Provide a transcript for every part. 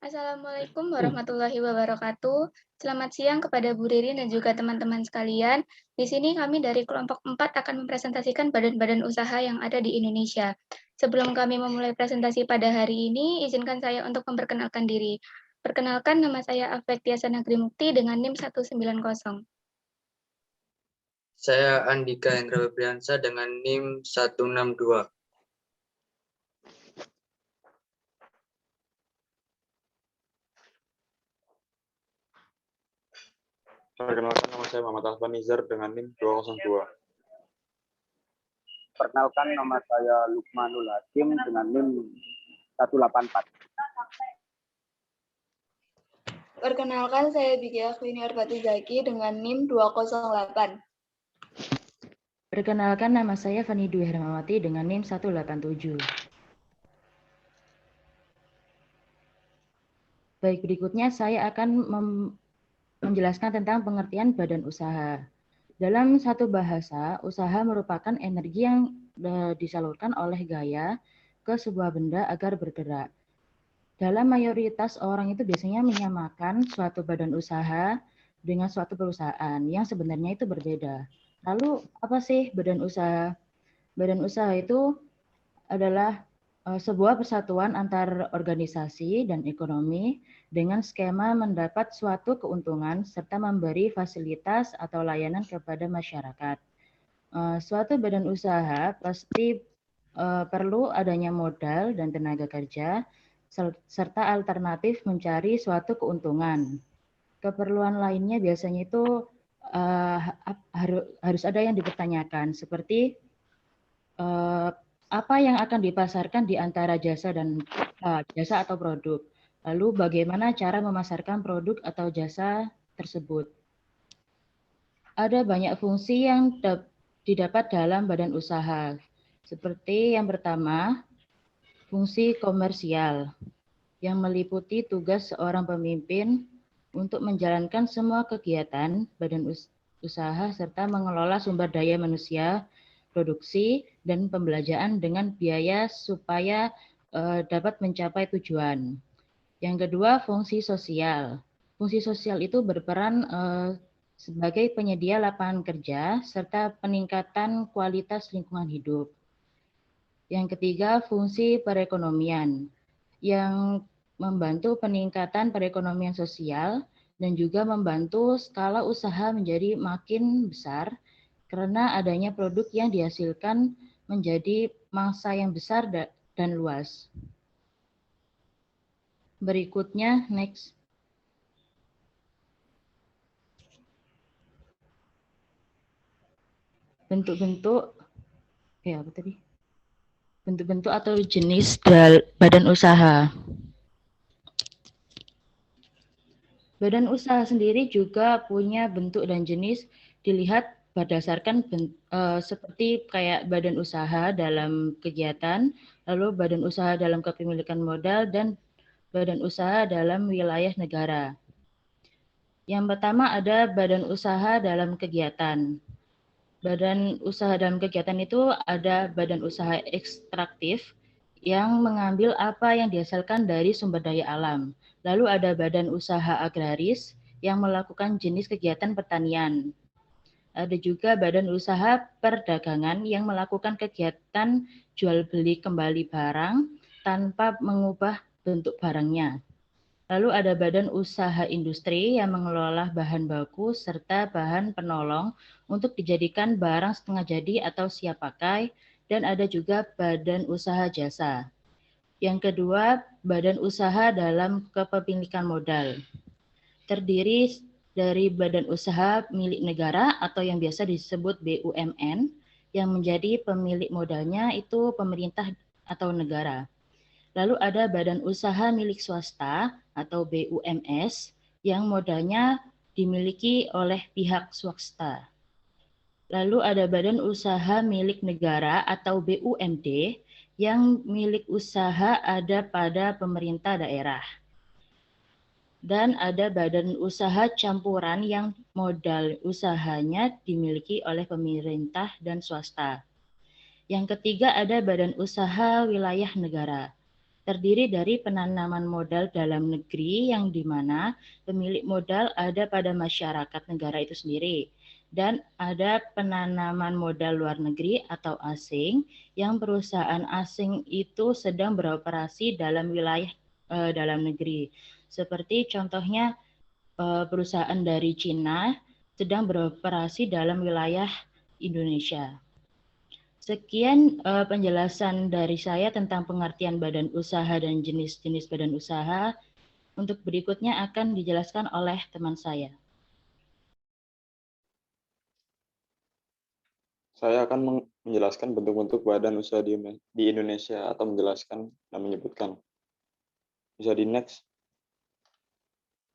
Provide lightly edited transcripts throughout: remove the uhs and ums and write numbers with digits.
Assalamualaikum warahmatullahi wabarakatuh. Selamat siang kepada Bu Ririn dan juga teman-teman sekalian. Di sini kami dari kelompok 4 akan mempresentasikan badan-badan usaha yang ada di Indonesia. Sebelum kami memulai presentasi pada hari ini, izinkan saya untuk memperkenalkan diri. Perkenalkan, nama saya Afektia Sanagri Mukti dengan NIM 190. Saya Andika Hendra Febriansa dengan NIM 162. Perkenalkan, nama saya Muhammad Alfan Nizar dengan NIM 202. Perkenalkan, nama saya Lukmanul Hakim dengan NIM 184. Perkenalkan, saya Biki Akwini Arpati Zaki dengan NIM 208. Perkenalkan, nama saya Fani Dwi Hermawati dengan NIM 187. Baik, berikutnya saya akan menjelaskan tentang pengertian badan usaha. Dalam satu bahasa, usaha merupakan energi yang disalurkan oleh gaya ke sebuah benda agar bergerak. Dalam mayoritas orang itu biasanya menyamakan suatu badan usaha dengan suatu perusahaan yang sebenarnya itu berbeda. Lalu apa sih badan usaha? Badan usaha itu adalah sebuah persatuan antar organisasi dan ekonomi dengan skema mendapat suatu keuntungan serta memberi fasilitas atau layanan kepada masyarakat. Suatu badan usaha pasti perlu adanya modal dan tenaga kerja serta alternatif mencari suatu keuntungan. Keperluan lainnya biasanya itu harus ada yang dipertanyakan, seperti apa yang akan dipasarkan di antara jasa atau produk. Lalu bagaimana cara memasarkan produk atau jasa tersebut. Ada banyak fungsi yang didapat dalam badan usaha. Seperti yang pertama, fungsi komersial yang meliputi tugas seorang pemimpin untuk menjalankan semua kegiatan badan usaha serta mengelola sumber daya manusia, produksi, dan pembelanjaan dengan biaya supaya dapat mencapai tujuan. Yang kedua, fungsi sosial. Fungsi sosial itu berperan sebagai penyedia lapangan kerja serta peningkatan kualitas lingkungan hidup. Yang ketiga, fungsi perekonomian yang membantu peningkatan perekonomian sosial dan juga membantu skala usaha menjadi makin besar karena adanya produk yang dihasilkan menjadi massa yang besar dan luas. Berikutnya, next. Bentuk-bentuk atau jenis badan usaha. Badan usaha sendiri juga punya bentuk dan jenis dilihat berdasarkan seperti kayak badan usaha dalam kegiatan, lalu badan usaha dalam kepemilikan modal, dan badan usaha dalam wilayah negara. Yang pertama ada badan usaha dalam kegiatan. Badan usaha dalam kegiatan itu ada badan usaha ekstraktif yang mengambil apa yang dihasilkan dari sumber daya alam. Lalu ada badan usaha agraris yang melakukan jenis kegiatan pertanian. Ada juga badan usaha perdagangan yang melakukan kegiatan jual beli kembali barang tanpa mengubah bentuk barangnya. Lalu ada badan usaha industri yang mengelola bahan baku serta bahan penolong untuk dijadikan barang setengah jadi atau siap pakai, dan ada juga badan usaha jasa. Yang kedua, badan usaha dalam kepemilikan modal. Terdiri dari badan usaha milik negara atau yang biasa disebut BUMN, yang menjadi pemilik modalnya itu pemerintah atau negara. Lalu ada badan usaha milik swasta atau BUMS yang modalnya dimiliki oleh pihak swasta. Lalu ada badan usaha milik negara atau BUMD yang milik usaha ada pada pemerintah daerah. Dan ada badan usaha campuran yang modal usahanya dimiliki oleh pemerintah dan swasta. Yang ketiga ada badan usaha wilayah negara. terdiri dari penanaman modal dalam negeri yang dimana pemilik modal ada pada masyarakat negara itu sendiri, dan ada penanaman modal luar negeri atau asing yang perusahaan asing itu sedang beroperasi dalam wilayah dalam negeri. Seperti contohnya perusahaan dari Cina sedang beroperasi dalam wilayah Indonesia. Sekian penjelasan dari saya tentang pengertian badan usaha dan jenis-jenis badan usaha. Untuk berikutnya akan dijelaskan oleh teman saya. Saya akan menjelaskan bentuk-bentuk badan usaha di Indonesia atau menjelaskan dan menyebutkan. Bisa di next.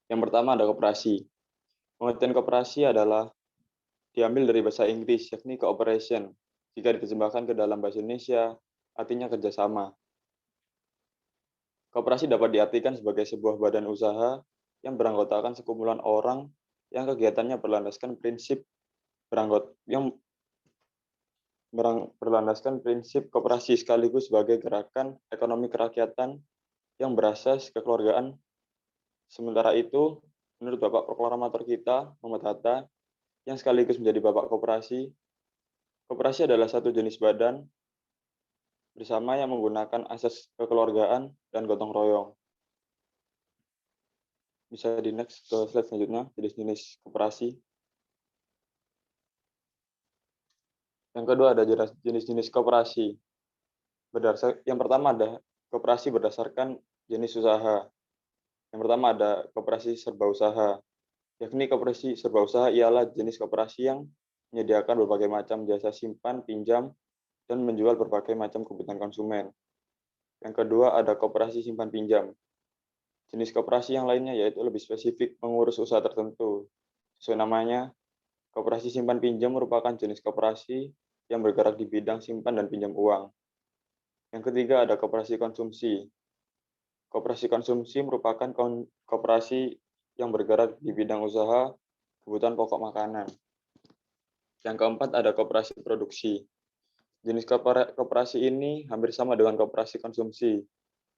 Yang pertama ada koperasi. Pengertian koperasi adalah diambil dari bahasa Inggris, yakni cooperation. Jika diterjemahkan ke dalam bahasa Indonesia, artinya kerjasama. Koperasi dapat diartikan sebagai sebuah badan usaha yang beranggotakan sekumpulan orang yang kegiatannya berlandaskan prinsip berlandaskan prinsip koperasi sekaligus sebagai gerakan ekonomi kerakyatan yang berasas kekeluargaan. Sementara itu, menurut Bapak Proklamator kita, Muhammad Hatta, yang sekaligus menjadi Bapak Koperasi, koperasi adalah satu jenis badan bersama yang menggunakan asas kekeluargaan dan gotong royong. Bisa di next ke slide selanjutnya, jenis-jenis koperasi. Yang kedua ada jenis-jenis koperasi. Yang pertama ada koperasi berdasarkan jenis usaha. Yang pertama ada koperasi serba usaha. Yakni koperasi serba usaha ialah jenis koperasi yang menyediakan berbagai macam jasa simpan, pinjam, dan menjual berbagai macam kebutuhan konsumen. Yang kedua ada koperasi simpan pinjam. Jenis koperasi yang lainnya yaitu lebih spesifik mengurus usaha tertentu. Sesuai namanya, koperasi simpan pinjam merupakan jenis koperasi yang bergerak di bidang simpan dan pinjam uang. Yang ketiga ada koperasi konsumsi. Koperasi konsumsi merupakan koperasi yang bergerak di bidang usaha kebutuhan pokok makanan. Yang keempat ada koperasi produksi. Jenis koperasi ini hampir sama dengan koperasi konsumsi.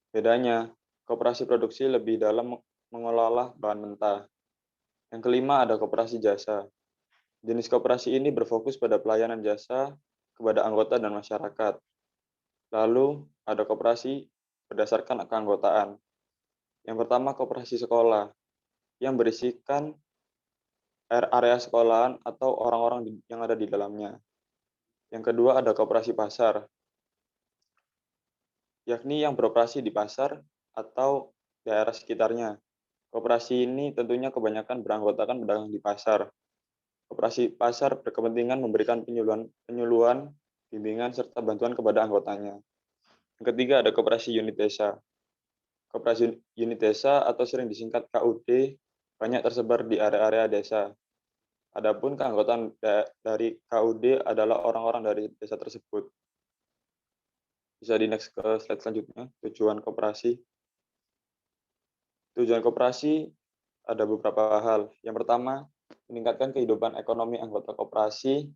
Bedanya, koperasi produksi lebih dalam mengelola bahan mentah. Yang kelima ada koperasi jasa. Jenis koperasi ini berfokus pada pelayanan jasa kepada anggota dan masyarakat. Lalu ada koperasi berdasarkan keanggotaan. Yang pertama koperasi sekolah, yang berisikan area sekolahan atau orang-orang yang ada di dalamnya. Yang kedua ada koperasi pasar, yakni yang beroperasi di pasar atau daerah sekitarnya. Koperasi ini tentunya kebanyakan beranggotakan pedagang di pasar. Koperasi pasar berkepentingan memberikan penyuluhan, bimbingan, serta bantuan kepada anggotanya. Yang ketiga ada koperasi unit desa. Koperasi unit desa atau sering disingkat KUD banyak tersebar di area-area desa. Adapun keanggotaan dari KUD adalah orang-orang dari desa tersebut. Bisa di next ke slide selanjutnya, tujuan koperasi. Tujuan koperasi ada beberapa hal. Yang pertama, meningkatkan kehidupan ekonomi anggota koperasi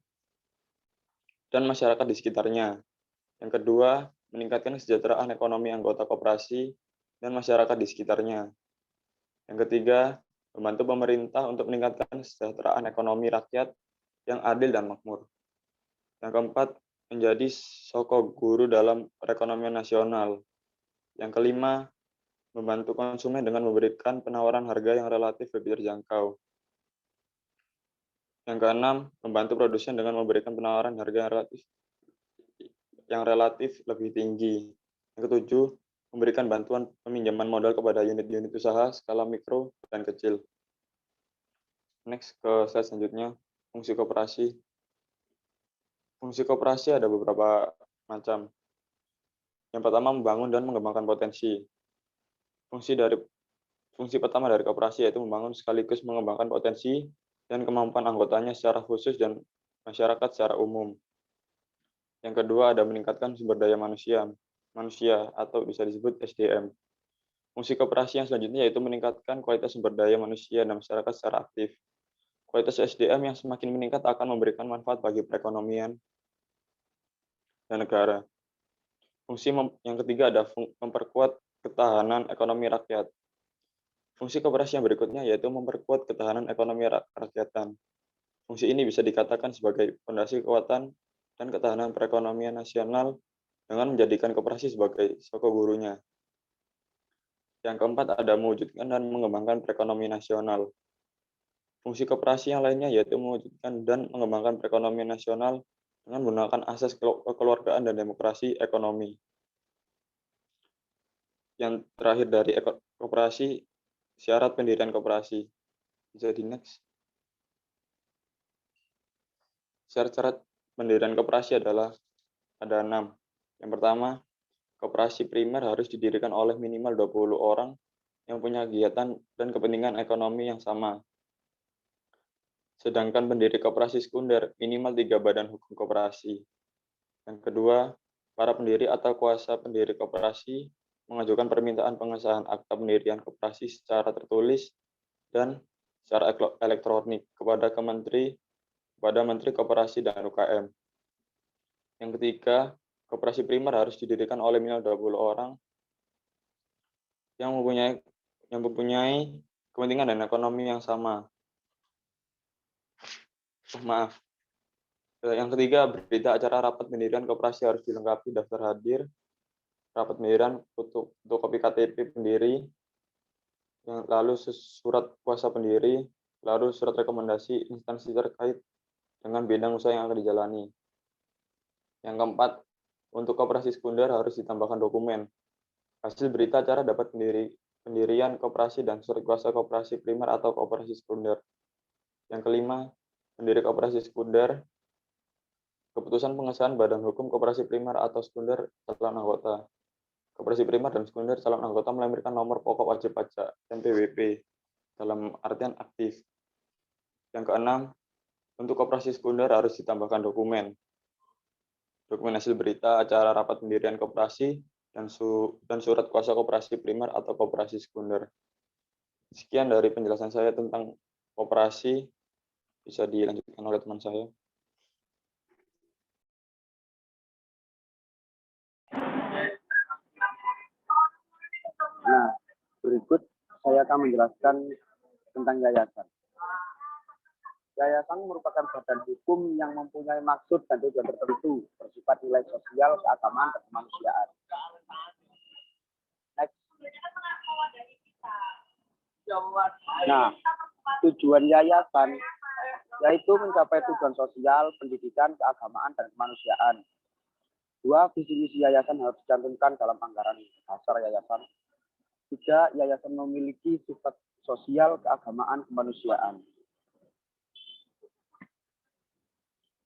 dan masyarakat di sekitarnya. Yang kedua, meningkatkan kesejahteraan ekonomi anggota koperasi dan masyarakat di sekitarnya. Yang ketiga, membantu pemerintah untuk meningkatkan kesejahteraan ekonomi rakyat yang adil dan makmur. Yang keempat, menjadi sosok guru dalam perekonomian nasional. Yang kelima, membantu konsumen dengan memberikan penawaran harga yang relatif lebih terjangkau. Yang keenam, membantu produsen dengan memberikan penawaran harga yang relatif lebih tinggi. Yang ketujuh, memberikan bantuan peminjaman modal kepada unit-unit usaha skala mikro dan kecil. Next ke slide selanjutnya, fungsi koperasi. Fungsi koperasi ada beberapa macam. Yang pertama, membangun dan mengembangkan potensi. Fungsi pertama dari koperasi yaitu membangun sekaligus mengembangkan potensi dan kemampuan anggotanya secara khusus dan masyarakat secara umum. Yang kedua ada meningkatkan sumber daya manusia atau bisa disebut SDM. Fungsi koperasi yang selanjutnya yaitu meningkatkan kualitas sumber daya manusia dan masyarakat secara aktif. Kualitas SDM yang semakin meningkat akan memberikan manfaat bagi perekonomian dan negara. Fungsi yang ketiga ada memperkuat ketahanan ekonomi rakyat. Fungsi koperasi yang berikutnya yaitu memperkuat ketahanan ekonomi rakyatan. Fungsi ini bisa dikatakan sebagai fondasi kekuatan dan ketahanan perekonomian nasional dengan menjadikan koperasi sebagai soko gurunya. Yang keempat ada mewujudkan dan mengembangkan perekonomian nasional. Fungsi koperasi yang lainnya yaitu mewujudkan dan mengembangkan perekonomian nasional dengan menggunakan asas kekeluargaan dan demokrasi ekonomi. Yang terakhir dari koperasi, syarat pendirian koperasi. Bisa di next. Syarat-syarat pendirian koperasi adalah ada 6. Yang pertama, koperasi primer harus didirikan oleh minimal 20 orang yang punya kegiatan dan kepentingan ekonomi yang sama. Sedangkan pendiri koperasi sekunder minimal 3 badan hukum koperasi. Yang kedua, para pendiri atau kuasa pendiri koperasi mengajukan permintaan pengesahan akta pendirian koperasi secara tertulis dan secara elektronik kepada Menteri Koperasi dan UKM. Yang ketiga, koperasi primer harus didirikan oleh minimal 20 orang yang mempunyai kepentingan dan ekonomi yang sama. Yang ketiga, berita acara rapat pendirian koperasi harus dilengkapi daftar hadir, rapat pendirian, fotokopi KTP pendiri, lalu surat kuasa pendiri, lalu surat rekomendasi instansi terkait dengan bidang usaha yang akan dijalani. Yang keempat, untuk koperasi sekunder harus ditambahkan dokumen. Hasil berita acara dapat pendirian koperasi dan surat kuasa koperasi primer atau koperasi sekunder. Yang kelima, pendiri koperasi sekunder, keputusan pengesahan badan hukum koperasi primer atau sekunder calon anggota. Koperasi primer dan sekunder calon anggota melampirkan nomor pokok wajib pajak (NPWP) dalam artian aktif. Yang keenam, untuk koperasi sekunder harus ditambahkan dokumen hasil berita acara rapat pendirian koperasi dan surat kuasa koperasi primer atau koperasi sekunder. Sekian dari penjelasan saya tentang koperasi, bisa dilanjutkan oleh teman saya. Nah, berikut saya akan menjelaskan tentang yayasan. Yayasan merupakan badan hukum yang mempunyai maksud dan tujuan tertentu bersifat nilai sosial, keagamaan, dan kemanusiaan. Next. Nah, tujuan yayasan yaitu mencapai tujuan sosial, pendidikan, keagamaan, dan kemanusiaan. 2. Visi misi yayasan harus dicantumkan dalam anggaran dasar yayasan. 3. Yayasan memiliki sifat sosial, keagamaan, kemanusiaan.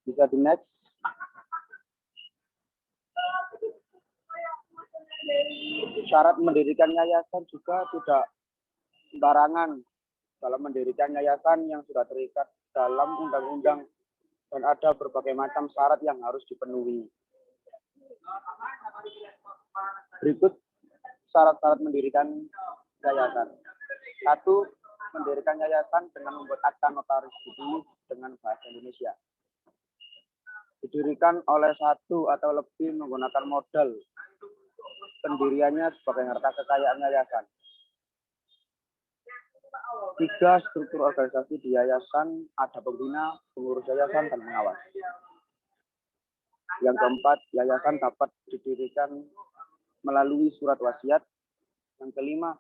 Bisa di next. Syarat mendirikan yayasan juga tidak sembarangan. Dalam mendirikan yayasan yang sudah terikat dalam undang-undang dan ada berbagai macam syarat yang harus dipenuhi. Berikut syarat-syarat mendirikan yayasan. 1. Mendirikan yayasan dengan membuat akta notaris ditulis dengan bahasa Indonesia. Didirikan oleh 1 atau lebih menggunakan modal pendiriannya sebagai harta kekayaan yayasan. 3. Struktur organisasi di yayasan ada pembina, pengurus yayasan, dan pengawas. Yang keempat, yayasan dapat didirikan melalui surat wasiat. Yang kelima,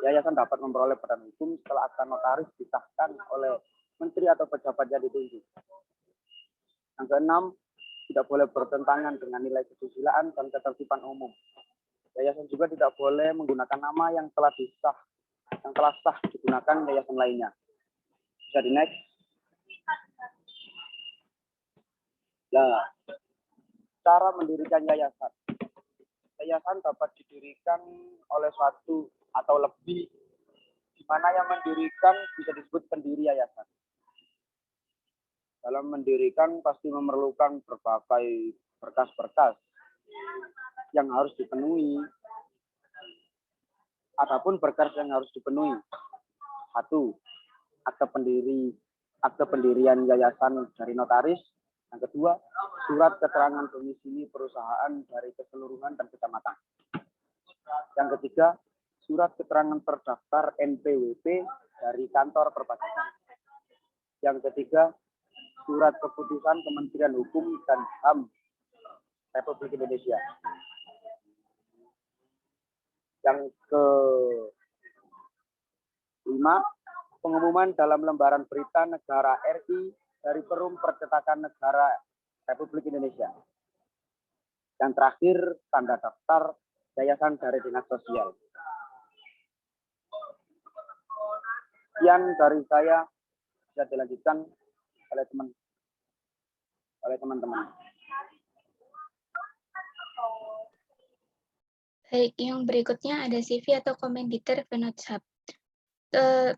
yayasan dapat memperoleh badan hukum setelah akta notaris disahkan oleh menteri atau pejabat yang ditunjuk. Yang keenam, tidak boleh bertentangan dengan nilai kesusilaan dan ketertiban umum. Yayasan juga tidak boleh menggunakan nama yang telah sah digunakan yayasan lainnya. Bisa di next. Nah, cara mendirikan yayasan. Yayasan dapat didirikan oleh 1 atau lebih, di mana yang mendirikan bisa disebut pendiri yayasan. Dalam mendirikan pasti memerlukan berbagai berkas-berkas yang harus dipenuhi. Adapun berkas yang harus dipenuhi. 1. Akte pendirian yayasan dari notaris. Yang kedua, surat keterangan domisili perusahaan dari keseluruhan dan kecamatan. Yang ketiga, surat keterangan terdaftar NPWP dari kantor perpajakan. Yang ketiga, surat keputusan Kementerian Hukum dan HAM Republik Indonesia. Yang kelima, pengumuman dalam lembaran berita negara RI dari Perum Percetakan Negara Republik Indonesia. Yang terakhir, tanda daftar yayasan dari Dinas Sosial. Sekian dari saya, bisa dilanjutkan oleh teman-teman. Baik, yang berikutnya ada CV atau Komenditer Venotsap.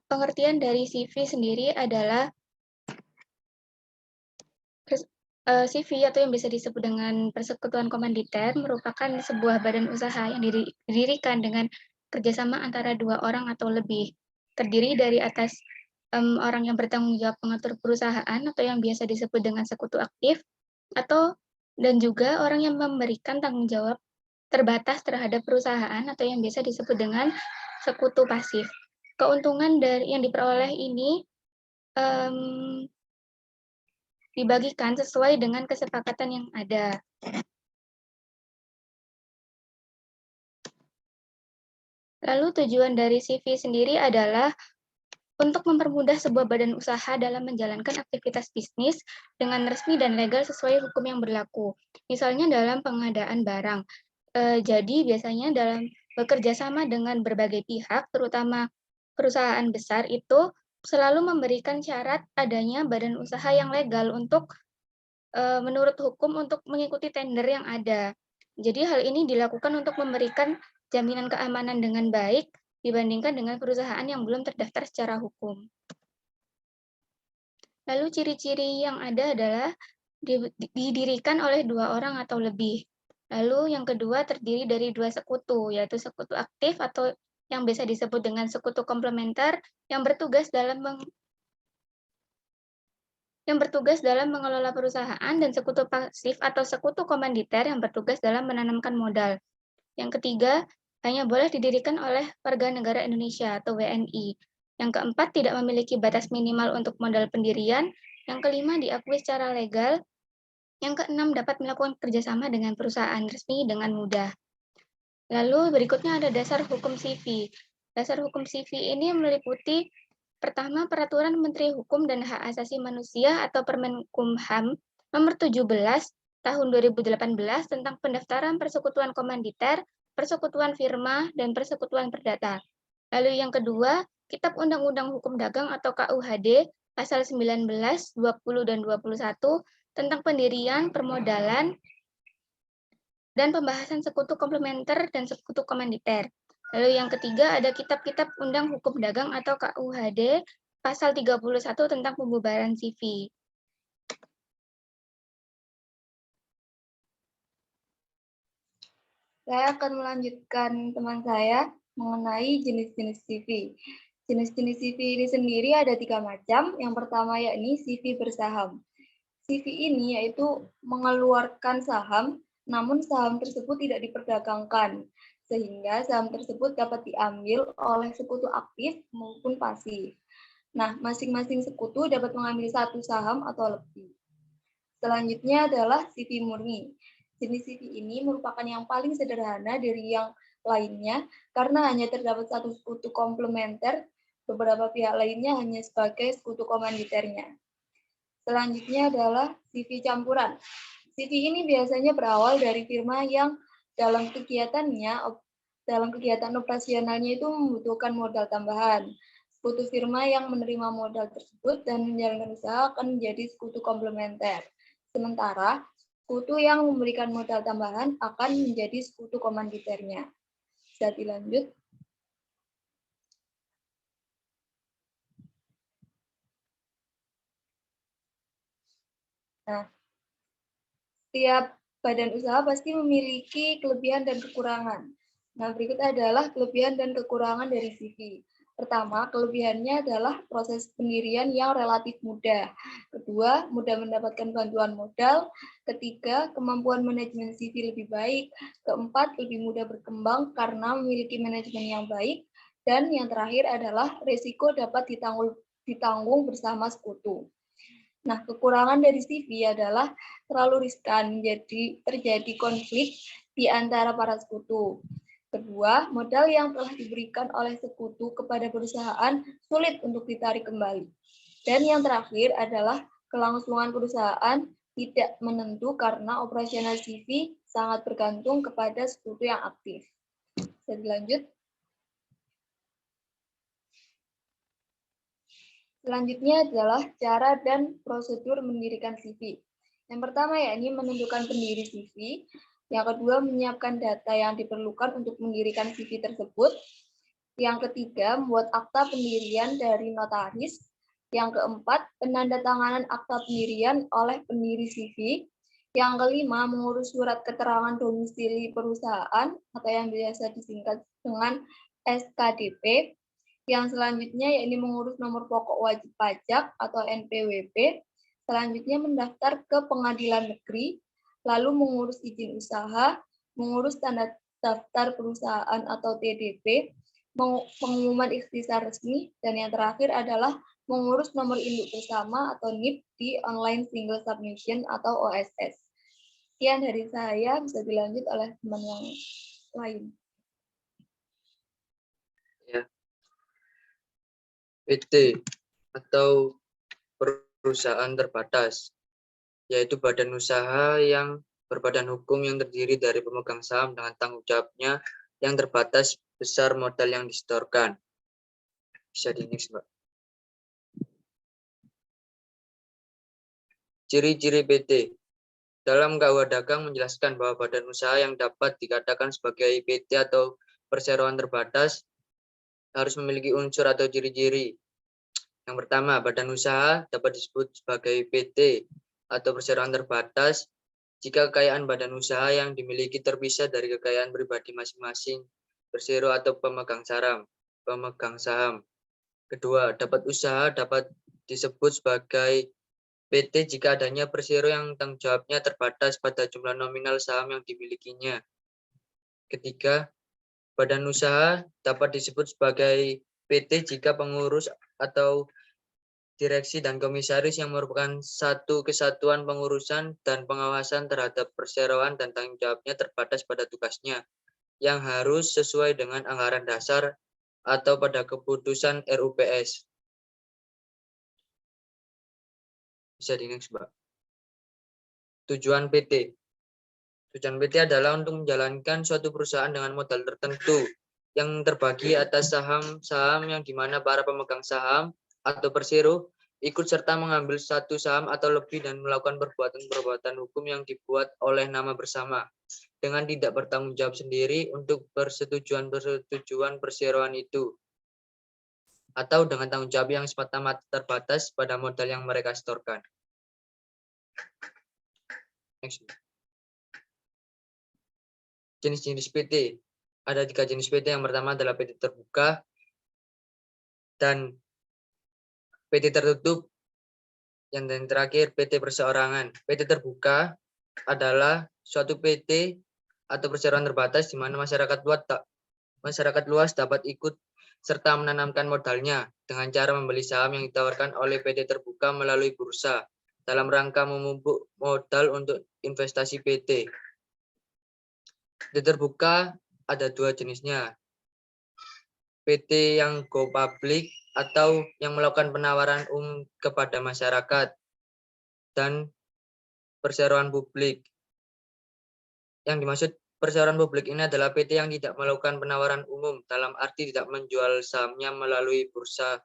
Pengertian dari CV sendiri adalah CV atau yang bisa disebut dengan Persekutuan Komanditer merupakan sebuah badan usaha yang didirikan dengan kerjasama antara 2 orang atau lebih. Terdiri dari atas orang yang bertanggung jawab mengatur perusahaan atau yang biasa disebut dengan sekutu aktif, dan juga orang yang memberikan tanggung jawab terbatas terhadap perusahaan atau yang biasa disebut dengan sekutu pasif. Keuntungan yang diperoleh ini dibagikan sesuai dengan kesepakatan yang ada. Lalu tujuan dari CV sendiri adalah untuk mempermudah sebuah badan usaha dalam menjalankan aktivitas bisnis dengan resmi dan legal sesuai hukum yang berlaku. Misalnya dalam pengadaan barang. Jadi biasanya dalam bekerja sama dengan berbagai pihak, terutama perusahaan besar itu selalu memberikan syarat adanya badan usaha yang legal untuk menurut hukum untuk mengikuti tender yang ada. Jadi hal ini dilakukan untuk memberikan jaminan keamanan dengan baik dibandingkan dengan perusahaan yang belum terdaftar secara hukum. Lalu ciri-ciri yang ada adalah didirikan oleh 2 orang atau lebih. Lalu yang kedua terdiri dari 2 sekutu, yaitu sekutu aktif atau yang biasa disebut dengan sekutu komplementer yang bertugas dalam mengelola perusahaan, dan sekutu pasif atau sekutu komanditer yang bertugas dalam menanamkan modal. Yang ketiga, hanya boleh didirikan oleh warga negara Indonesia atau WNI. Yang keempat, tidak memiliki batas minimal untuk modal pendirian. Yang kelima, diakui secara legal. Yang keenam, dapat melakukan kerjasama dengan perusahaan resmi dengan mudah. Lalu berikutnya ada dasar hukum CV. Dasar hukum CV ini meliputi pertama, Peraturan Menteri Hukum dan Hak Asasi Manusia atau Permenkumham Nomor 17 Tahun 2018 tentang pendaftaran persekutuan komanditer, persekutuan firma, dan persekutuan perdata. Lalu yang kedua, Kitab Undang-Undang Hukum Dagang atau KUHD pasal 19, 20, dan 21 tentang pendirian, permodalan, dan pembahasan sekutu komplementer dan sekutu komanditer. Lalu yang ketiga ada Kitab-Kitab Undang Hukum Dagang atau KUHD pasal 31 tentang pembubaran CV. Saya akan melanjutkan teman saya mengenai jenis-jenis CV. Jenis-jenis CV ini sendiri ada 3 macam. Yang pertama yakni CV bersaham. CV ini yaitu mengeluarkan saham, namun saham tersebut tidak diperdagangkan, sehingga saham tersebut dapat diambil oleh sekutu aktif maupun pasif. Nah, masing-masing sekutu dapat mengambil 1 saham atau lebih. Selanjutnya adalah CV murni. Jenis CV ini merupakan yang paling sederhana dari yang lainnya karena hanya terdapat 1 sekutu komplementer, beberapa pihak lainnya hanya sebagai sekutu komanditernya. Selanjutnya adalah CV campuran. CV ini biasanya berawal dari firma yang dalam kegiatan operasionalnya itu membutuhkan modal tambahan. Sekutu firma yang menerima modal tersebut dan menjalankan usaha akan menjadi sekutu komplementer. Sementara sekutu yang memberikan modal tambahan akan menjadi sekutu komanditernya. Bisa dilanjut. Nah, setiap badan usaha pasti memiliki kelebihan dan kekurangan. Nah, berikut adalah kelebihan dan kekurangan dari CV. Pertama, kelebihannya adalah proses pendirian yang relatif mudah. Kedua, mudah mendapatkan bantuan modal. Ketiga, kemampuan manajemen CV lebih baik. Keempat, lebih mudah berkembang karena memiliki manajemen yang baik. Dan yang terakhir adalah risiko dapat ditanggung bersama sekutu. Nah, kekurangan dari CV adalah terlalu riskan, jadi terjadi konflik di antara para sekutu. Kedua, modal yang telah diberikan oleh sekutu kepada perusahaan sulit untuk ditarik kembali. Dan yang terakhir adalah kelangsungan perusahaan tidak menentu karena operasional CV sangat bergantung kepada sekutu yang aktif. Bisa dilanjut. Selanjutnya adalah cara dan prosedur mendirikan CV. Yang pertama yakni menentukan pendiri CV. Yang kedua, menyiapkan data yang diperlukan untuk mendirikan CV tersebut. Yang ketiga, membuat akta pendirian dari notaris. Yang keempat, penandatanganan akta pendirian oleh pendiri CV. Yang kelima, mengurus surat keterangan domisili perusahaan atau yang biasa disingkat dengan SKDP. Yang selanjutnya yakni mengurus nomor pokok wajib pajak atau NPWP. Selanjutnya mendaftar ke pengadilan negeri, lalu mengurus izin usaha, mengurus tanda daftar perusahaan atau TDP, pengumuman ikhtisar resmi, dan yang terakhir adalah mengurus nomor induk bersama atau NIP di Online Single Submission atau OSS. Sekian dari saya, bisa dilanjut oleh teman yang lain. Ya. PT atau perusahaan terbatas, yaitu badan usaha yang berbadan hukum yang terdiri dari pemegang saham dengan tanggung jawabnya yang terbatas besar modal yang disetorkan. Bisa di next, Mbak. Ciri-ciri PT. Dalam KUH Dagang menjelaskan bahwa badan usaha yang dapat dikatakan sebagai PT atau perseroan terbatas harus memiliki unsur atau ciri-ciri. Yang pertama, badan usaha dapat disebut sebagai PT atau perseroan terbatas jika kekayaan badan usaha yang dimiliki terpisah dari kekayaan pribadi masing-masing persero atau pemegang saham. Kedua, dapat disebut sebagai PT jika adanya persero yang tanggung jawabnya terbatas pada jumlah nominal saham yang dimilikinya. Ketiga, badan usaha dapat disebut sebagai PT jika pengurus atau direksi dan komisaris yang merupakan satu kesatuan pengurusan dan pengawasan terhadap perseroan dan tanggung jawabnya terbatas pada tugasnya yang harus sesuai dengan anggaran dasar atau pada keputusan RUPS. Bisa di next, Mbak. Tujuan PT. Tujuan PT adalah untuk menjalankan suatu perusahaan dengan modal tertentu yang terbagi atas saham-saham yang dimana para pemegang saham atau persero ikut serta mengambil satu saham atau lebih dan melakukan perbuatan-perbuatan hukum yang dibuat oleh nama bersama dengan tidak bertanggung jawab sendiri untuk persetujuan perseroan itu atau dengan tanggung jawab yang semata-mata terbatas pada modal yang mereka setorkan. Next. Jenis-jenis PT. Ada 3 jenis PT. Yang pertama adalah PT terbuka dan PT tertutup. Yang terakhir PT perseorangan. PT terbuka adalah suatu PT atau perseroan terbatas di mana masyarakat luas dapat ikut serta menanamkan modalnya dengan cara membeli saham yang ditawarkan oleh PT terbuka melalui bursa dalam rangka memupuk modal untuk investasi PT. PT terbuka ada 2 jenisnya. PT yang go public atau yang melakukan penawaran umum kepada masyarakat dan perseroan publik. Yang dimaksud perseroan publik ini adalah PT yang tidak melakukan penawaran umum dalam arti tidak menjual sahamnya melalui bursa.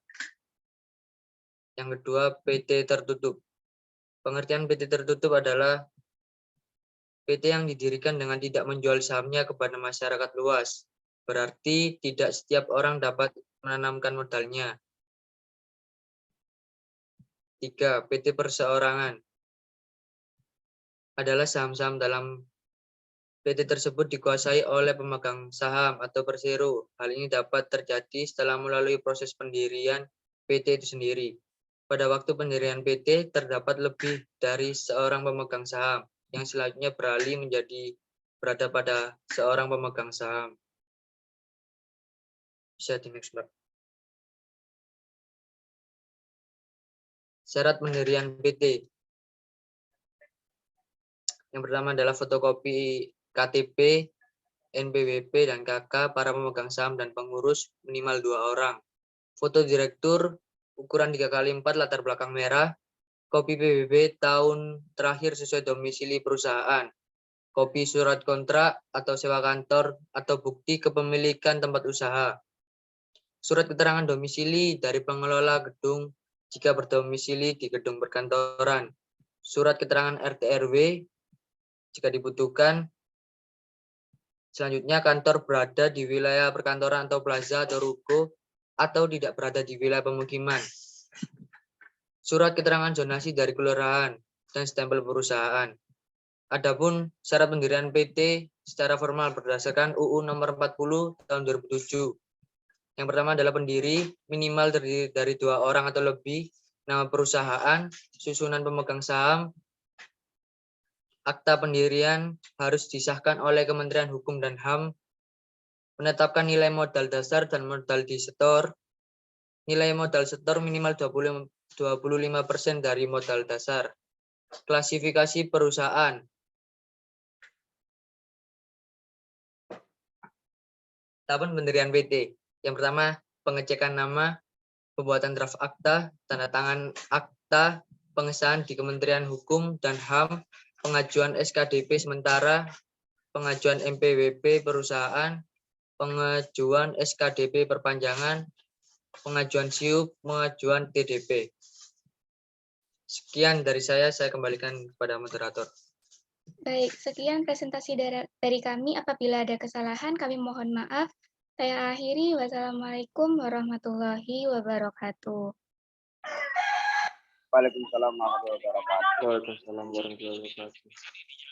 Yang kedua, PT tertutup. Pengertian PT tertutup adalah PT yang didirikan dengan tidak menjual sahamnya kepada masyarakat luas. Berarti tidak setiap orang dapat menanamkan modalnya. 3. PT perseorangan adalah saham-saham dalam PT tersebut dikuasai oleh pemegang saham atau persero. Hal ini dapat terjadi setelah melalui proses pendirian PT itu sendiri. Pada waktu pendirian PT, terdapat lebih dari seorang pemegang saham, yang selanjutnya beralih menjadi berada pada seorang pemegang saham. Bisa di next slide. Syarat pendirian PT. Yang pertama adalah fotokopi KTP, NPWP, dan KK para pemegang saham dan pengurus minimal 2 orang. Foto direktur ukuran 3x4 latar belakang merah. Kopi PBB tahun terakhir sesuai domisili perusahaan. Kopi surat kontrak atau sewa kantor atau bukti kepemilikan tempat usaha. Surat keterangan domisili dari pengelola gedung jika berdomisili di gedung perkantoran. Surat keterangan RT RW jika dibutuhkan. Selanjutnya, kantor berada di wilayah perkantoran atau plaza atau ruko atau tidak berada di wilayah pemukiman. Surat keterangan zonasi dari kelurahan dan stempel perusahaan. Adapun syarat pendirian PT secara formal berdasarkan UU Nomor 40 Tahun 2007. Yang pertama adalah pendiri minimal terdiri dari 2 orang atau lebih, nama perusahaan, susunan pemegang saham. Akta pendirian harus disahkan oleh Kementerian Hukum dan HAM, menetapkan nilai modal dasar dan modal disetor. Nilai modal setor minimal 25% dari modal dasar. Klasifikasi perusahaan. Tahapan pendirian PT. Yang pertama, pengecekan nama, pembuatan draft akta, tanda tangan akta, pengesahan di Kementerian Hukum dan HAM, pengajuan SKDP sementara, pengajuan MPWP perusahaan, pengajuan SKDP perpanjangan, pengajuan SIUP, pengajuan TDP. Sekian dari saya kembalikan kepada moderator. Baik, sekian presentasi dari kami. Apabila ada kesalahan, kami mohon maaf. Saya akhiri. Wassalamualaikum warahmatullahi wabarakatuh. Waalaikumsalam warahmatullahi wabarakatuh. Waalaikumsalam warahmatullahi wabarakatuh.